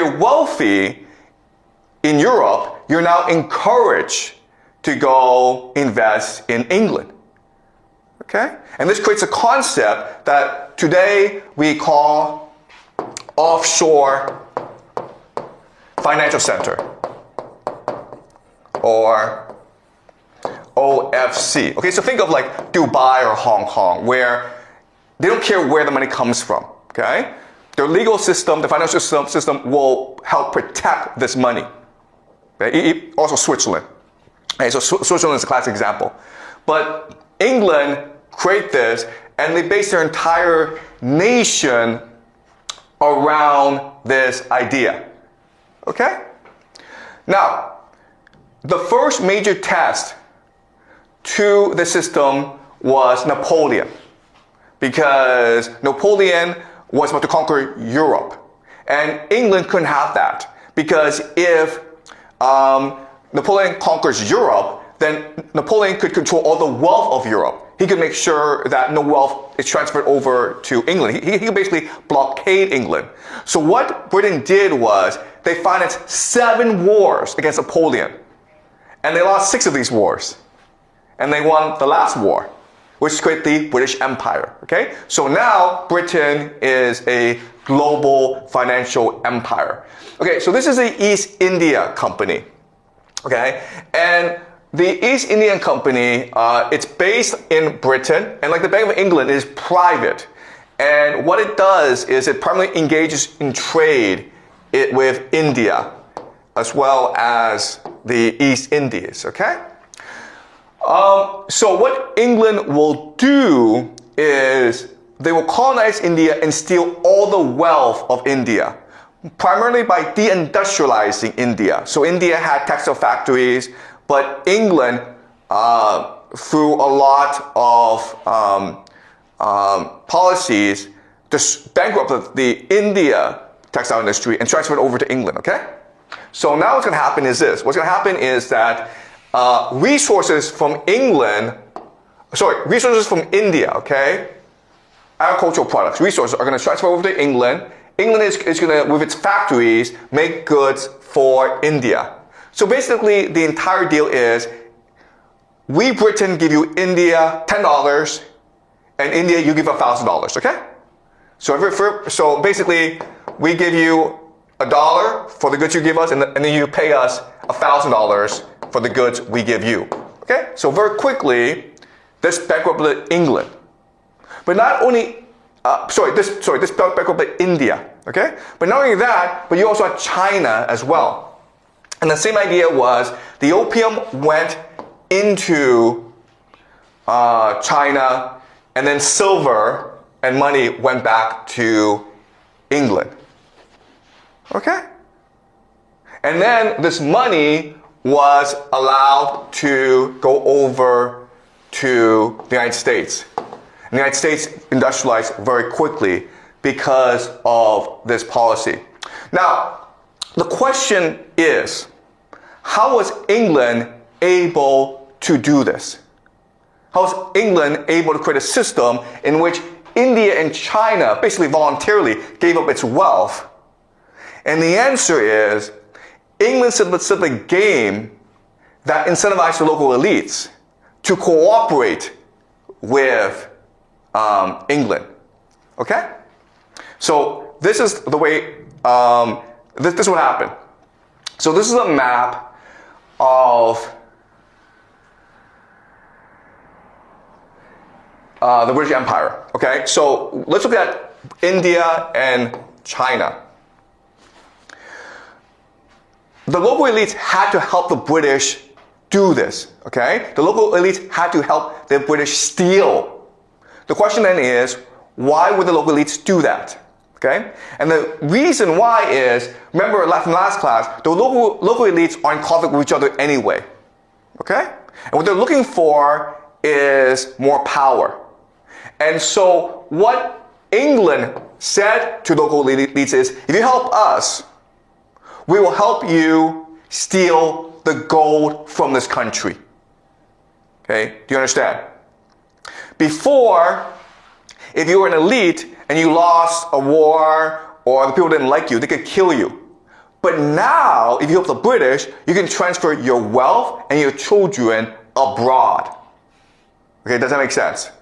you're wealthy in Europe, you're now encouraged to go invest in England. Okay? And this creates a concept that today we call offshore financial center, or OFC. Okay, so think of like Dubai or Hong Kong, where they don't care where the money comes from. Okay? Their legal system, the financial system will help protect this money. Okay? Also Switzerland. Okay, so Switzerland is a classic example. But England create this, and they base their entire nation around this idea. Okay? Now, the first major test to the system was Napoleon, because Napoleon was about to conquer Europe, and England couldn't have that, because if Napoleon conquers Europe, then Napoleon could control all the wealth of Europe. He could make sure that no wealth is transferred over to England. He could basically blockade England. So what Britain did was they financed 7 wars against Napoleon. And they lost 6 of these wars. And they won the last war, which created the British Empire. Okay? So now Britain is a global financial empire. Okay, so this is the East India Company. Okay? And the East Indian Company, it's based in Britain, and like the Bank of England, it is private. And what it does is it primarily engages in trade with India, as well as the East Indies, okay? So what England will do is they will colonize India and steal all the wealth of India, primarily by deindustrializing India. So India had textile factories, but England, through a lot of policies, just bankrupted the India textile industry and transferred it over to England, okay? So now what's going to happen is this. What's going to happen is that resources from India, okay, agricultural products, resources are going to transfer over to England. England is going to, with its factories, make goods for India. So basically, the entire deal is, we Britain give you India $10, and India you give $1,000, okay? So basically, we give you $1 for the goods you give us, and then you pay us $1,000 for the goods we give you, okay? So very quickly, this bankrupted England. But not only, this bankrupted India, okay? But not only that, but you also had China as well. And the same idea was the opium went into China, and then silver and money went back to England. Okay? And then this money was allowed to go over to the United States. And the United States industrialized very quickly because of this policy. Now, the question is, how was England able to do this? How was England able to create a system in which India and China basically voluntarily gave up its wealth? And the answer is, England set up a game that incentivized the local elites to cooperate with England. Okay? So this is the way, this is what happened. So this is a map of the British Empire. Okay? So let's look at India and China. The local elites had to help the British do this, okay? The local elites had to help the British steal. The question then is, why would the local elites do that, okay? And the reason why is, remember from last class, the local elites are in conflict with each other anyway, okay? And what they're looking for is more power. And so what England said to local elites is, if you help us, we will help you steal the gold from this country. Okay, do you understand? Before, if you were an elite and you lost a war or the people didn't like you, they could kill you. But now, if you help the British, you can transfer your wealth and your children abroad. Okay, does that make sense?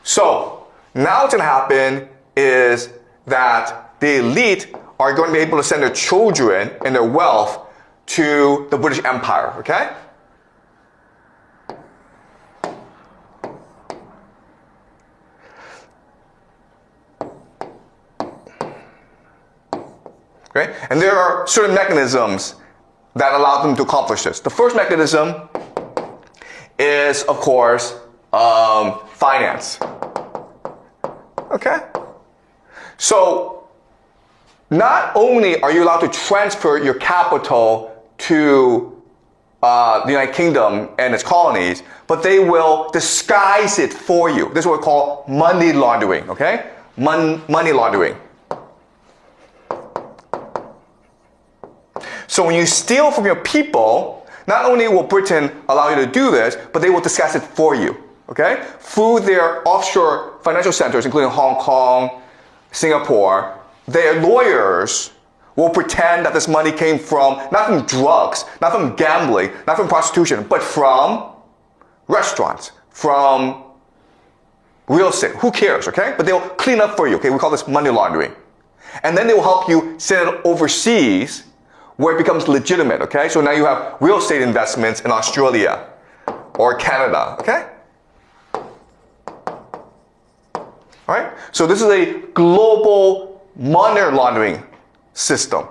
So, now what's going to happen is that the elite are going to be able to send their children and their wealth to the British Empire, okay? Okay? And there are certain mechanisms that allow them to accomplish this. The first mechanism is, of course, finance. Okay? So, not only are you allowed to transfer your capital to the United Kingdom and its colonies, but they will disguise it for you. This is what we call money laundering, okay? Money laundering. So when you steal from your people, not only will Britain allow you to do this, but they will disguise it for you, okay? Through their offshore financial centers, including Hong Kong, Singapore, their lawyers will pretend that this money came from, not from drugs, not from gambling, not from prostitution, but from restaurants, from real estate. Who cares, okay? But they'll clean up for you, okay? We call this money laundering. And then they will help you send it overseas where it becomes legitimate, okay? So now you have real estate investments in Australia or Canada, okay? All right? So this is a global money laundering system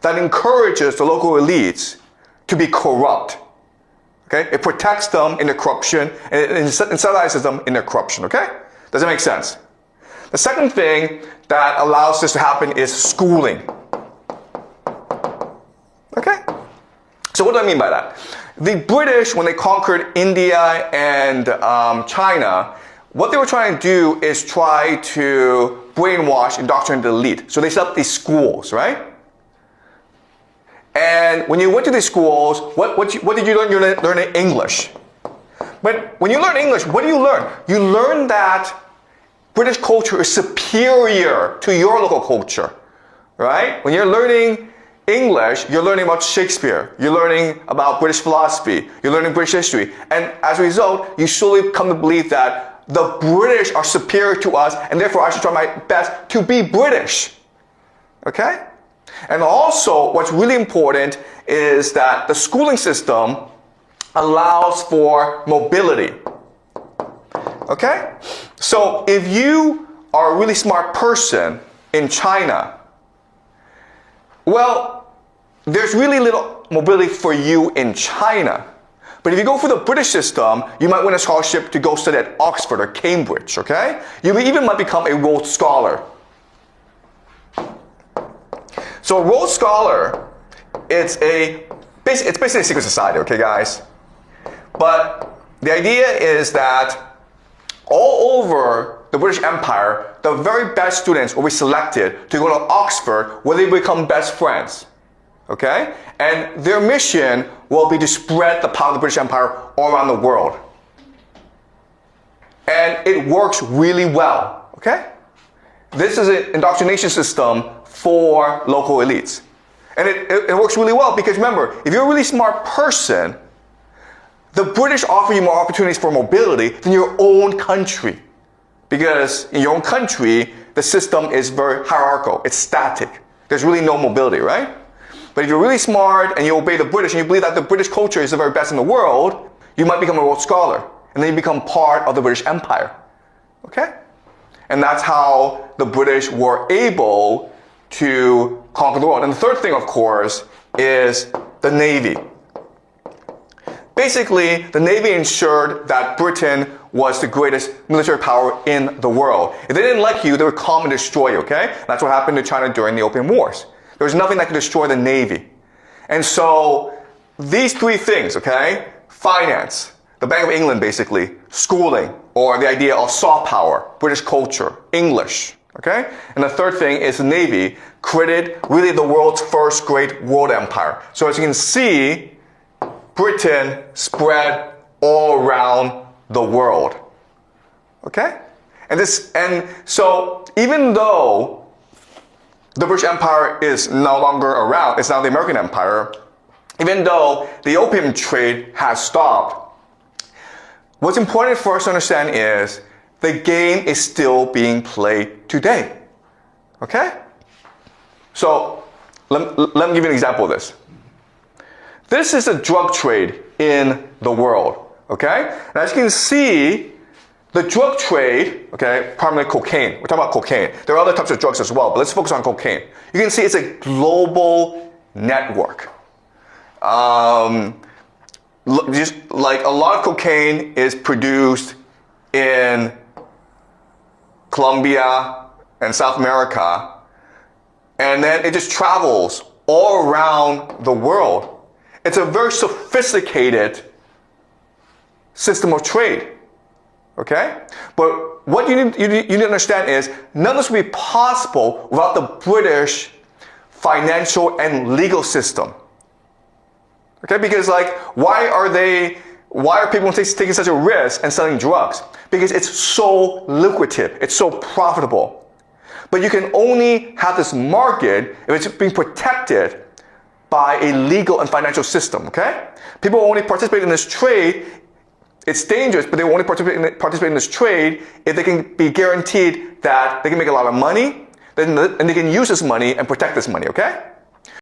that encourages the local elites to be corrupt, okay? It protects them in their corruption and it incentivizes them in their corruption, okay? Does that make sense? The second thing that allows this to happen is schooling. Okay? So what do I mean by that? The British, when they conquered India and China, what they were trying to do is try to brainwash, indoctrinate the elite. So they set up these schools, right? And when you went to these schools, what did you learn? You learned English. But when you learn English, what do you learn? You learn that British culture is superior to your local culture, right? When you're learning English, you're learning about Shakespeare, you're learning about British philosophy, you're learning British history, and as a result, you slowly come to believe that the British are superior to us, and therefore I should try my best to be British. Okay? And also, what's really important is that the schooling system allows for mobility. Okay? So if you are a really smart person in China, well, there's really little mobility for you in China. But if you go for the British system, you might win a scholarship to go study at Oxford or Cambridge, okay? You even might become a Rhodes Scholar. So a Rhodes Scholar, it's basically a secret society, okay, guys? But the idea is that all over the British Empire, the very best students will be selected to go to Oxford, where they become best friends. Okay? And their mission will be to spread the power of the British Empire all around the world. And it works really well. Okay? This is an indoctrination system for local elites. And it works really well because remember, if you're a really smart person, the British offer you more opportunities for mobility than your own country. Because in your own country, the system is very hierarchical. It's static. There's really no mobility, right? But if you're really smart and you obey the British and you believe that the British culture is the very best in the world, you might become a Rhodes Scholar. And then you become part of the British Empire. Okay? And that's how the British were able to conquer the world. And the third thing, of course, is the Navy. Basically, the Navy ensured that Britain was the greatest military power in the world. If they didn't like you, they would come and destroy you, okay? That's what happened to China during the Opium Wars. There was nothing that could destroy the Navy. And so, these three things, okay? Finance, the Bank of England basically, schooling, or the idea of soft power, British culture, English, okay? And the third thing is the Navy created really the world's first great world empire. So as you can see, Britain spread all around the world. Okay? And so even though the British Empire is no longer around. It's now the American Empire. Even though the opium trade has stopped, what's important for us to understand is the game is still being played today. Okay? So, let me give you an example of this. This is a drug trade in the world. Okay? And as you can see, the drug trade, okay, primarily cocaine. We're talking about cocaine. There are other types of drugs as well, but let's focus on cocaine. You can see it's a global network. Just like a lot of cocaine is produced in Colombia and South America, and then it just travels all around the world. It's a very sophisticated system of trade. Okay? But what you need to understand is none of this would be possible without the British financial and legal system. Okay? Because why are people taking such a risk and selling drugs? Because it's so lucrative, it's so profitable. But you can only have this market if it's being protected by a legal and financial system, okay? People only participate in this trade. It's dangerous, but they will only participate in this trade if they can be guaranteed that they can make a lot of money, and they can use this money and protect this money, okay?